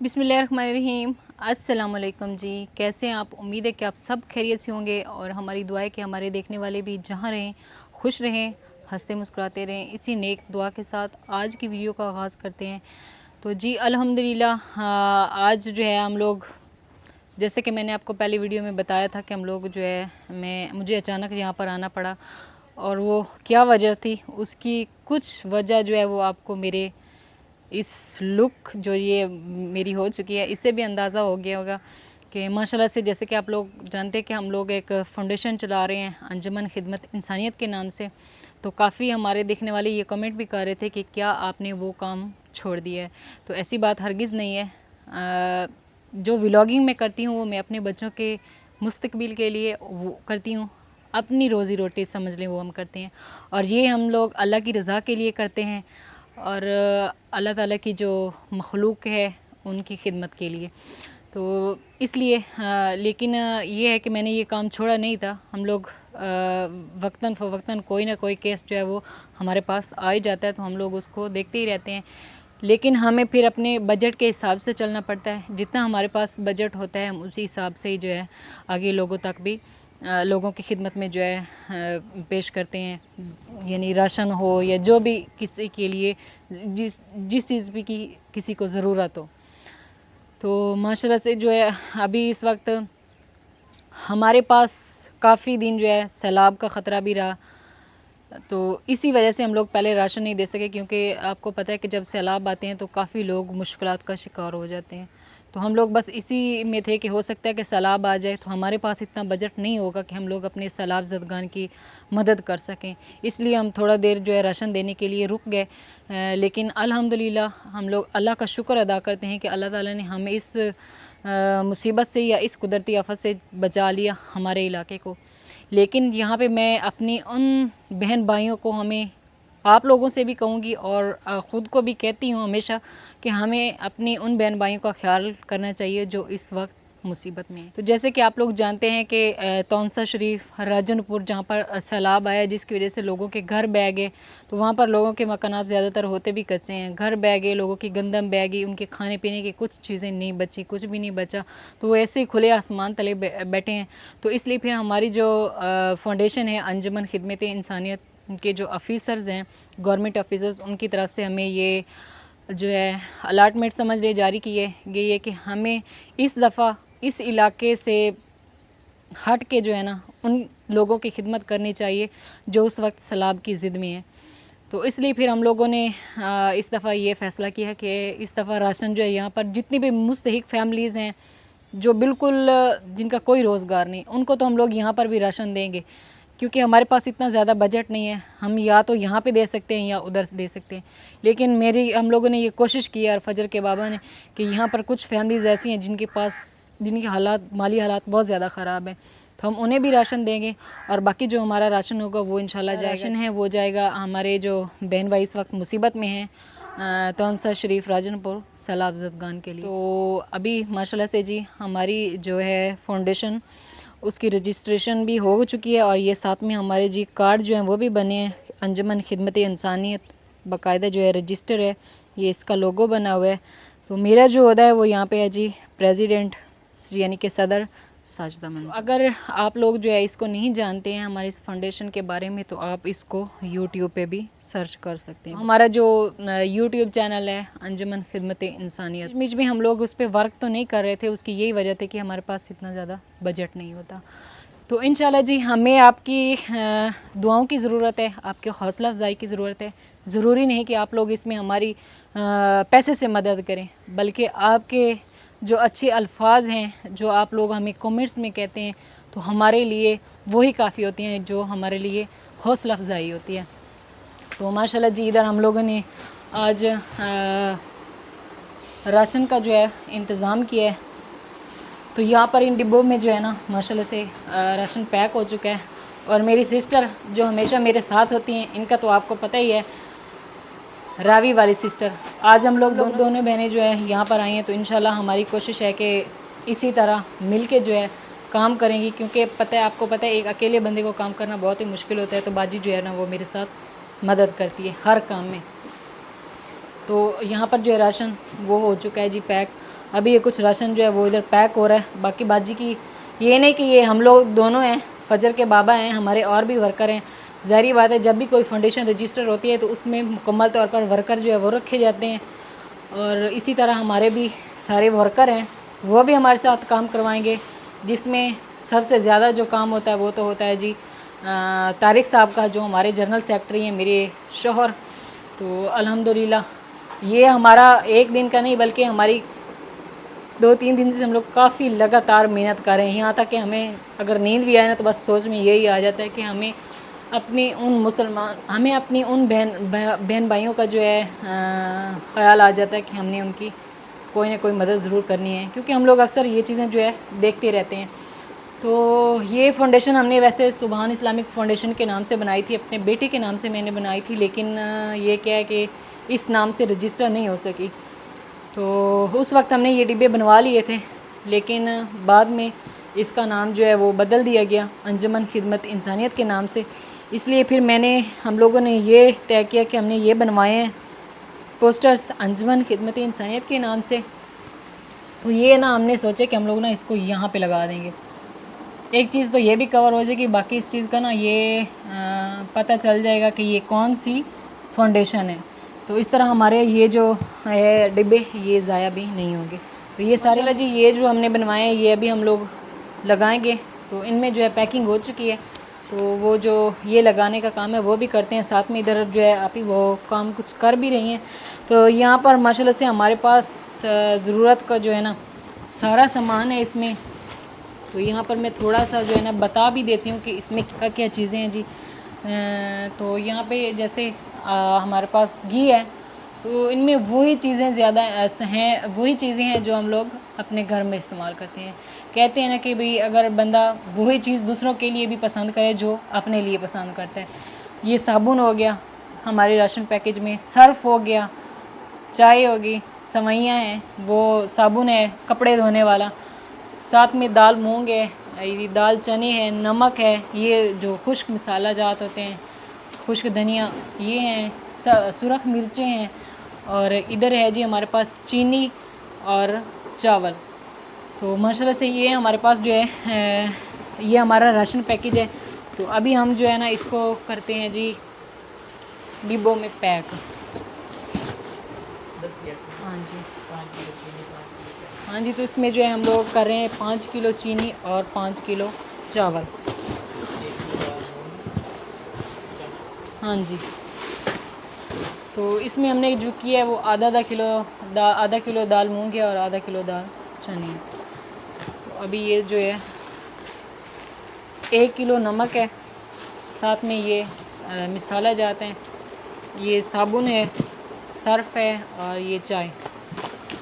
बिस्मिल्लाहिर्रहमानिर्रहीम। अस्सलामुअलैकुम जी, कैसे हैं आप? उम्मीद है कि आप सब खैरियत से होंगे और हमारी दुआ है कि हमारे देखने वाले भी जहाँ रहें खुश रहें, हंसते मुस्कुराते रहें। इसी नेक दुआ के साथ आज की वीडियो का आगाज़ करते हैं। तो जी अल्हम्दुलिल्लाह, आज जो है हम लोग, जैसे कि मैंने आपको पहली वीडियो में बताया था कि हम लोग जो है मुझे अचानक यहाँ पर आना पड़ा। और वो क्या वजह थी, उसकी कुछ वजह जो है वो आपको मेरे इस लुक जो ये मेरी हो चुकी है इससे भी अंदाज़ा हो गया होगा कि माशाल्लाह से, जैसे कि आप लोग जानते हैं कि हम लोग एक फाउंडेशन चला रहे हैं अंजुमन खिदमत इंसानियत के नाम से। तो काफ़ी हमारे देखने वाले ये कमेंट भी कर रहे थे कि क्या आपने वो काम छोड़ दिया है। तो ऐसी बात हरगिज़ नहीं है। जो व्लॉगिंग मैं करती हूँ वो मैं अपने बच्चों के मुस्तकबिल के लिए वो करती हूँ, अपनी रोज़ी रोटी समझ लें वो हम करते हैं। और ये हम लोग अल्लाह की रज़ा के लिए करते हैं और अल्लाह ताला की जो मखलूक है उनकी खिदमत के लिए। तो इसलिए लेकिन ये है कि मैंने ये काम छोड़ा नहीं था। हम लोग वक्तन फ़वक्तन कोई ना कोई केस जो है वो हमारे पास आ ही जाता है, तो हम लोग उसको देखते ही रहते हैं। लेकिन हमें फिर अपने बजट के हिसाब से चलना पड़ता है। जितना हमारे पास बजट होता है हम उसी हिसाब से ही जो है आगे लोगों तक भी लोगों की खिदमत में जो है पेश करते हैं। यानी राशन हो या जो भी किसी के लिए जिस जिस चीज़ भी की किसी को ज़रूरत हो। तो माशाल्लाह से जो है अभी इस वक्त हमारे पास काफ़ी दिन जो है सैलाब का ख़तरा भी रहा। तो इसी वजह से हम लोग पहले राशन नहीं दे सके, क्योंकि आपको पता है कि जब सैलाब आते हैं तो काफ़ी लोग मुश्किलात का शिकार हो जाते हैं। तो हम लोग बस इसी में थे कि हो सकता है कि सैलाब आ जाए, तो हमारे पास इतना बजट नहीं होगा कि हम लोग अपने सैलाब ज़दगान की मदद कर सकें। इसलिए हम थोड़ा देर जो है राशन देने के लिए रुक गए। लेकिन अल्हम्दुलिल्लाह हम लोग अल्लाह का शुक्र अदा करते हैं कि अल्लाह ताला ने हमें इस मुसीबत से या इस कुदरती आफत से बचा लिया हमारे इलाके को। लेकिन यहाँ पे मैं अपनी उन बहन भाइयों को, हमें आप लोगों से भी कहूँगी और ख़ुद को भी कहती हूँ हमेशा कि हमें अपनी उन बहन भाइयों का ख्याल करना चाहिए जो इस वक्त मुसीबत में है। तो जैसे कि आप लोग जानते हैं कि तौंसा शरीफ राजनपुर जहाँ पर सैलाब आया, जिसकी वजह से लोगों के घर बह गए। तो वहाँ पर लोगों के मकानात ज़्यादातर होते भी कच्चे हैं, घर बह गए, लोगों की गंदम बह गई, उनके खाने पीने की कुछ चीज़ें नहीं बची, कुछ भी नहीं बचा। तो वो ऐसे ही खुले आसमान तले बैठे हैं। तो इसलिए फिर हमारी जो फाउंडेशन है अंजुमन खिदमत इंसानियत के जो ऑफिसर्स हैं, गवर्नमेंट ऑफिसर्स, उनकी तरफ से हमें ये जो है अलाटमेंट समझ ले जारी की गई है कि हमें इस दफ़ा इस इलाके से हट के जो है ना उन लोगों की खिदमत करनी चाहिए जो उस वक्त सैलाब की ज़िद में है। तो इसलिए फिर हम लोगों ने इस दफ़ा ये फ़ैसला किया कि इस दफ़ा राशन जो है यहाँ पर जितनी भी मुस्तहिक फैमिलीज़ हैं जो बिल्कुल जिनका कोई रोज़गार नहीं, उनको तो हम लोग यहाँ पर भी राशन देंगे, क्योंकि हमारे पास इतना ज़्यादा बजट नहीं है। हम या तो यहाँ पे दे सकते हैं या उधर दे सकते हैं। लेकिन हम लोगों ने ये कोशिश की है और फजर के बाबा ने कि यहाँ पर कुछ फैमिलीज़ ऐसी हैं जिनके हालात, माली हालात बहुत ज़्यादा ख़राब हैं, तो हम उन्हें भी राशन देंगे। और बाकी जो हमारा राशन होगा वो इंशाल्लाह राशन है वो जाएगा हमारे जो बहन भाई इस वक्त मुसीबत में हैं तौंसा शरीफ राजनपुर सैलाब ज़दगान के लिए। तो अभी माशाल्लाह से जी हमारी जो है फाउंडेशन, उसकी रजिस्ट्रेशन भी हो चुकी है और ये साथ में हमारे जी कार्ड जो हैं वो भी बने हैं। अंजुमन खिदमत इंसानियत बाकायदा जो है रजिस्टर है, ये इसका लोगो बना हुआ है। तो मेरा जो ओहदा है वो यहाँ पे है जी प्रेसिडेंट, यानी कि सदर साजिदा मंजूर। अगर आप लोग जो है इसको नहीं जानते हैं हमारे इस फाउंडेशन के बारे में, तो आप इसको यूट्यूब पे भी सर्च कर सकते हैं। हमारा जो यूट्यूब चैनल है अंजुमन खिदमत इंसानियत, बीच में हम लोग उस पर वर्क तो नहीं कर रहे थे, उसकी यही वजह थी कि हमारे पास इतना ज़्यादा बजट नहीं होता। तो इंशाल्लाह जी हमें आपकी दुआओं की ज़रूरत है, आपके हौसला अफजाई की ज़रूरत है। ज़रूरी नहीं कि आप लोग इसमें हमारी पैसे से मदद करें, बल्कि आपके जो अच्छे अल्फाज हैं जो आप लोग हमें कमेंट्स में कहते हैं, तो हमारे लिए वही काफ़ी होती हैं जो हमारे लिए हौसला अफजाई होती है। तो माशाल्लाह जी इधर हम लोगों ने आज राशन का जो है इंतज़ाम किया है। तो यहाँ पर इन डिब्बों में जो है ना माशाल्लाह से राशन पैक हो चुका है। और मेरी सिस्टर जो हमेशा मेरे साथ होती हैं, इनका तो आपको पता ही है, रावी वाली सिस्टर, आज हम लोग दोनों बहनें जो है यहाँ पर आई हैं। तो इंशाल्लाह हमारी कोशिश है कि इसी तरह मिल के जो है काम करेंगी, क्योंकि पता है, आपको पता है, एक अकेले बंदे को काम करना बहुत ही मुश्किल होता है। तो बाजी जो है ना वो मेरे साथ मदद करती है हर काम में। तो यहाँ पर जो है राशन वो हो चुका है जी पैक। अभी ये कुछ राशन जो है वो इधर पैक हो रहा है। बाकी बाजी की ये नहीं कि ये हम लोग दोनों हैं, फजर के बाबा हैं, हमारे और भी वर्कर हैं। ज़ाहिर बात है जब भी कोई फाउंडेशन रजिस्टर होती है तो उसमें मुकम्मल तौर पर वर्कर जो है वो रखे जाते हैं, और इसी तरह हमारे भी सारे वर्कर हैं वो भी हमारे साथ काम करवाएंगे, जिसमें सबसे ज़्यादा जो काम होता है वो तो होता है जी तारिक साहब का, जो हमारे जनरल सेक्रेटरी हैं, मेरे शोहर। तो अल्हम्दुलिल्लाह ये हमारा एक दिन का नहीं बल्कि हमारी 2-3 दिन से हम लोग काफ़ी लगातार मेहनत कर रहे हैं। यहाँ तक कि हमें अगर नींद भी आए ना तो बस सोच में यही आ जाता है कि हमें अपनी उन बहन भाइयों का जो है ख़्याल आ जाता है कि हमने उनकी कोई ना कोई मदद ज़रूर करनी है, क्योंकि हम लोग अक्सर ये चीज़ें जो है देखते रहते हैं। तो ये फ़ाउंडेशन हमने वैसे सुबहान इस्लामिक फ़ाउंडेशन के नाम से बनाई थी, अपने बेटे के नाम से मैंने बनाई थी, लेकिन ये क्या है कि इस नाम से रजिस्टर नहीं हो सकी। तो उस वक्त हमने ये डिब्बे बनवा लिए थे, लेकिन बाद में इसका नाम जो है वो बदल दिया गया अंजुमन खिदमत इंसानियत के नाम से। इसलिए फिर हम लोगों ने ये तय किया कि हमने ये बनवाए हैं पोस्टर्स अंजुमन खिदमत इंसानियत के नाम से। तो ये ना हमने सोचा कि हम लोग ना इसको यहाँ पे लगा देंगे, एक चीज़ तो ये भी कवर हो जाएगी, बाकी इस चीज़ का ना ये पता चल जाएगा कि ये कौन सी फाउंडेशन है। तो इस तरह हमारे ये जो है डिब्बे ये ज़ाया भी नहीं होंगे। तो ये सारे जी ये जो हमने बनवाए हैं ये अभी हम लोग लगाएंगे। तो इनमें जो है पैकिंग हो चुकी है, तो वो जो ये लगाने का काम है वो भी करते हैं, साथ में इधर जो है अभी वो काम कुछ कर भी रही हैं। तो यहाँ पर माशाल्लाह से हमारे पास ज़रूरत का जो है ना सारा सामान है इसमें। तो यहाँ पर मैं थोड़ा सा जो है ना बता भी देती हूँ कि इसमें क्या क्या चीज़ें हैं जी। तो यहाँ पे जैसे हमारे पास घी है, तो इनमें वही चीज़ें ज़्यादा हैं, वही चीज़ें हैं जो हम लोग अपने घर में इस्तेमाल करते हैं। कहते हैं ना कि भाई अगर बंदा वही चीज़ दूसरों के लिए भी पसंद करे जो अपने लिए पसंद करता है। ये साबुन हो गया हमारे राशन पैकेज में, सर्फ़ हो गया, चाय होगी, सवैयाँ हैं, वो साबुन है कपड़े धोने वाला, साथ में दाल मूंग है, ये दाल चने है, नमक है, ये जो खुश्क मसाला जात होते हैं, खुश्क धनिया ये हैं, सुरख मिर्चें हैं, और इधर है जी हमारे पास चीनी और चावल। तो माशाल्लाह से ये हमारे पास जो है ये हमारा राशन पैकेज है। तो अभी हम जो है ना इसको करते हैं जी डिब्बों में पैक। हाँ जी, हाँ जी। तो इसमें जो है हम लोग कर रहे हैं 5 किलो चीनी और 5 किलो चावल। हाँ जी। तो इसमें हमने जो किया है वो आधा किलो दाल मूंग है और आधा किलो दाल चने। तो अभी ये जो है 1 किलो नमक है, साथ में ये मसाला जाते हैं, ये साबुन है, सर्फ़ है, और ये चाय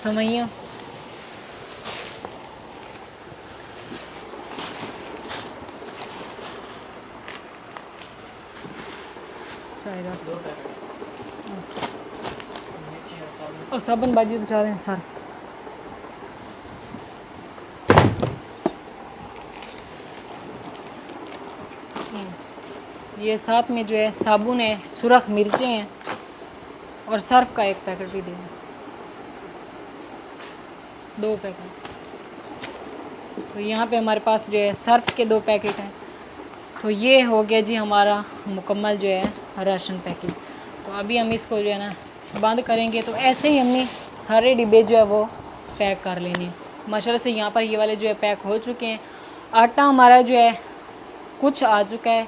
सवैयाँ। अच्छा, और साबुन बाजी तो चाह दें सर। ये साथ में जो है साबुन है, सुरख मिर्चें हैं, और सर्फ का एक पैकेट भी दें, 2 पैकेट। तो यहाँ पे हमारे पास जो है सर्फ के 2 पैकेट हैं। तो ये हो गया जी हमारा मुकम्मल जो है राशन पैकेट। तो अभी हम इसको जो है ना बंद करेंगे। तो ऐसे ही हमने सारे डिब्बे जो है वो पैक कर लेने हैं। माशाल्लाह से यहाँ पर ये वाले जो है पैक हो चुके हैं। आटा हमारा जो है कुछ आ चुका है,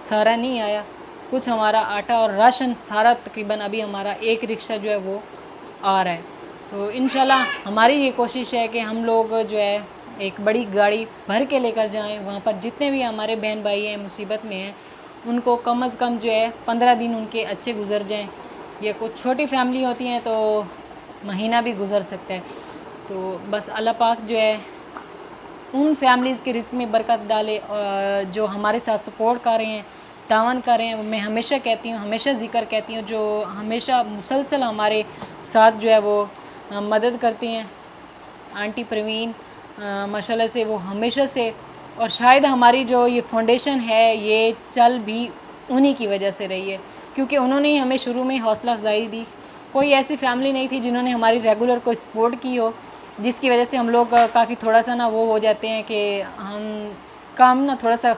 सारा नहीं आया, कुछ हमारा आटा और राशन सारा तकरीबन अभी हमारा एक रिक्शा जो है वो आ रहा है। तो इंशाल्लाह हमारी ये कोशिश है कि हम लोग जो है एक बड़ी गाड़ी भर के लेकर जाएं, वहाँ पर जितने भी हमारे बहन भाई हैं मुसीबत में हैं उनको कम से कम जो है 15 दिन उनके अच्छे गुजर जाएं। या कुछ छोटी फैमिली होती हैं तो महीना भी गुजर सकता है। तो बस अल्लाह पाक जो है उन फैमिलीज़ के रिस्क में बरकत डाले जो हमारे साथ सपोर्ट कर रहे हैं, तावन कर रहे हैं। मैं हमेशा कहती हूँ, हमेशा ज़िक्र कहती हूँ, जो हमेशा मुसलसल हमारे साथ जो है वो मदद करती हैं। आंटी प्रवीण माशाल्लाह से वो हमेशा से, और शायद हमारी जो ये फाउंडेशन है ये चल भी उन्हीं की वजह से रही है, क्योंकि उन्होंने ही हमें शुरू में हौसला अफजाई दी कोई ऐसी फैमिली नहीं थी जिन्होंने हमारी रेगुलर को सपोर्ट की हो, जिसकी वजह से हम लोग काफ़ी थोड़ा सा ना वो हो जाते हैं कि हम काम ना थोड़ा सा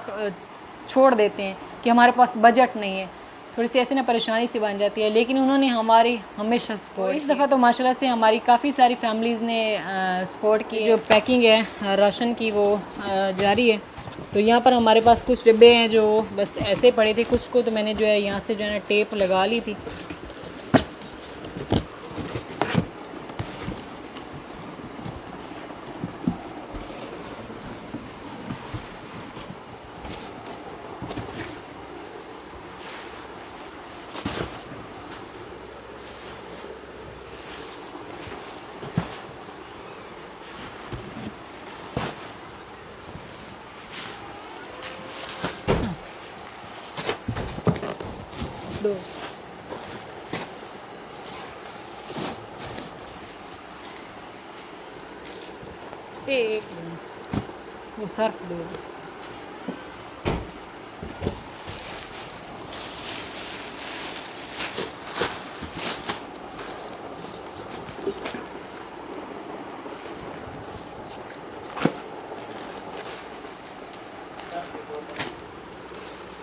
छोड़ देते हैं कि हमारे पास बजट नहीं है, थोड़ी सी ऐसी ना परेशानी सी बन जाती है। लेकिन उन्होंने हमारी हमेशा सपोर्ट, इस दफ़ा तो माशाल्लाह से हमारी काफ़ी सारी फैमिलीज़ ने सपोर्ट की। जो पैकिंग है राशन की वो जारी है। तो यहाँ पर हमारे पास कुछ डिब्बे हैं जो बस ऐसे पड़े थे, कुछ को तो मैंने जो है यहाँ से जो है ना टेप लगा ली थी। दो एक वो सर्फ दो।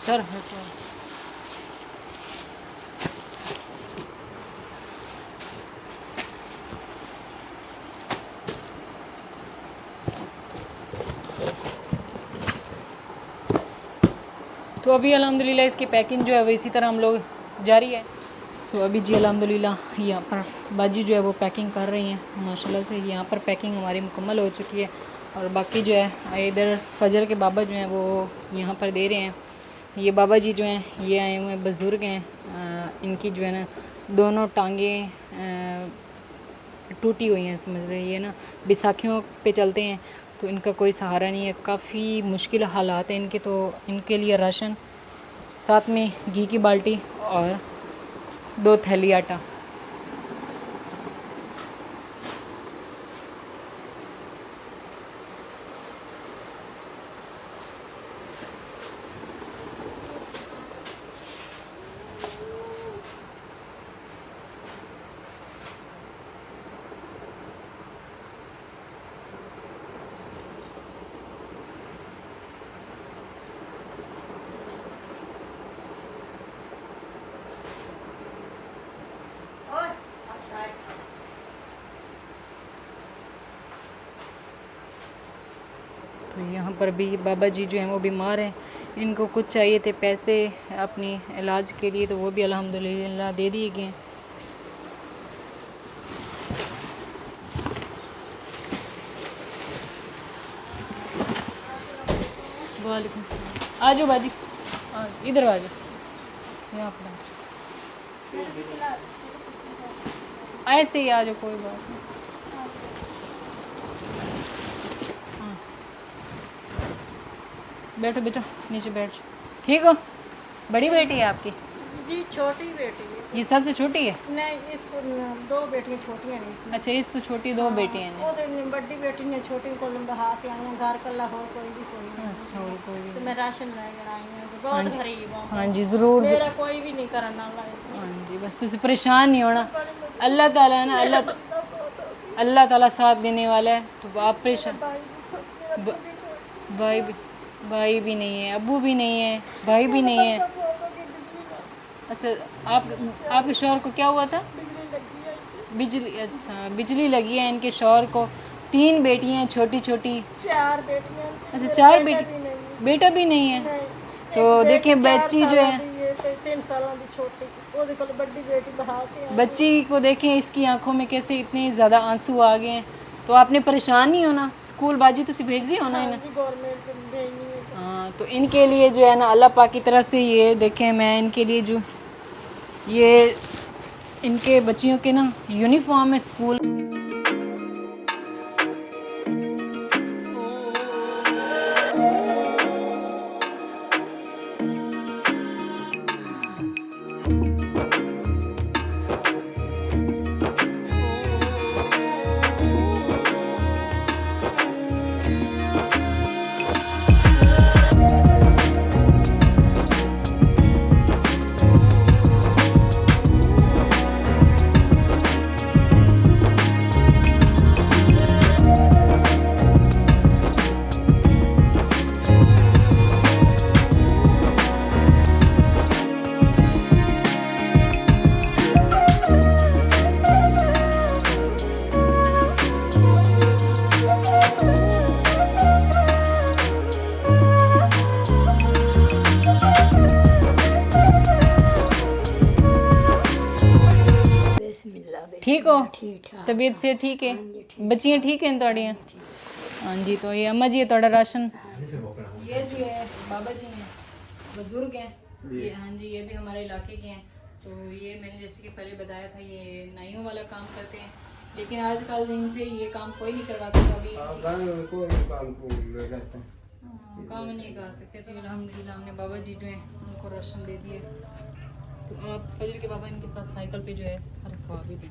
सर्फ है तो अभी अल्हम्दुलिल्लाह इसकी पैकिंग जो है वो इसी तरह हम लोग जारी है। तो अभी जी अल्हम्दुलिल्लाह यहाँ पर बाजी जो है वो पैकिंग कर रही हैं माशाल्लाह से। यहाँ पर पैकिंग हमारी मुकम्मल हो चुकी है और बाकी जो है इधर फजर के बाबा जो हैं वो यहाँ पर दे रहे हैं। ये बाबा जी जो हैं ये आए हुए बुज़ुर्ग हैं, इनकी जो है ना दोनों टांगें टूटी हुई हैं, समझ रही है ना, बैसाखियों पे चलते हैं तो इनका कोई सहारा नहीं है, काफ़ी मुश्किल हालात हैं इनके। तो इनके लिए राशन, साथ में घी की बाल्टी और 2 थैली आटा। तो यहाँ पर भी बाबा जी जो हैं वो बीमार हैं, इनको कुछ चाहिए थे पैसे अपनी इलाज के लिए, तो वो भी अल्हम्दुलिल्लाह दे दिए गए। वालेकुम सलाम। आ जाओ बाजी, इधर आ जाओ, यहाँ पर ऐसे ही आ जाओ, कोई बात नहीं। बैठो बेटो, नीचे बैठ। ठीक हो? बड़ी बेटी है आपकी? जी छोटी बेटी है। ये सबसे छोटी है? नहीं, इसको 2 बेटियां छोटियां नहीं थी। अच्छा, इसको छोटी 2 बेटियां हैं। वो तो बड़ी बेटी ने छोटी को लंबा के आई हैं, घर का लाहौर कोई भी नहीं। अच्छा, और कोई भी तो मैं राशन लेकर आई हूँ, तो बहुत गरीब हूँ। हाँ जी, ज़रूर। मेरा कोई भी नहीं करना लायक। हाँ जी, बस तुझे परेशान नहीं होना, अल्लाह ताला है ना, अल्लाह ताला साथ देने वाला है। तो आप परेशान, भाई भी नहीं है, अब्बू भी नहीं है, भाई भी नहीं है। अच्छा, आपके शौहर को क्या हुआ था? बिजली, अच्छा बिजली लगी है इनके शौहर को। 3 बेटियां छोटी छोटी। 4 बेटियां। अच्छा, 4 बेटी, बेटा भी नहीं है। तो देखिए बच्ची जो है 3 साल की छोटी, बड़ी बेटी बहा के बच्ची को देखें, इसकी आंखों में कैसे इतने ज़्यादा आंसू आ गए हैं। तो आपने परेशान नहीं होना, स्कूल बाजी तुसी भेज दी होना इन्हें। हाँ, तो इनके लिए जो है ना अल्लाह पाक की तरफ से ये देखें, मैं इनके लिए जो ये इनके बच्चियों के ना यूनिफॉर्म है स्कूल। ठीक हो? ठीक ठाक तबीयत से ठीक है? बच्चियाँ ठीक हैं थोड़ियाँ? हाँ जी, तो ये अम्मा जी है थोड़ा राशन, ये जो है बाबा जी हैं, बुजुर्ग हैं ये। हाँ जी, ये भी हमारे इलाके के हैं। तो ये मैंने जैसे कि पहले बताया था, ये नाइयों वाला काम करते हैं, लेकिन आजकल इनसे ये काम कोई नहीं करवाता। अभी काम नहीं कर सकते, तो अल्हम्दुलिल्लाह हमने बाबा जी जो हैं उनको राशन दे दिए। तो आप फजर के बाबा इनके साथ साइकिल पे जो है रखवा भी दें।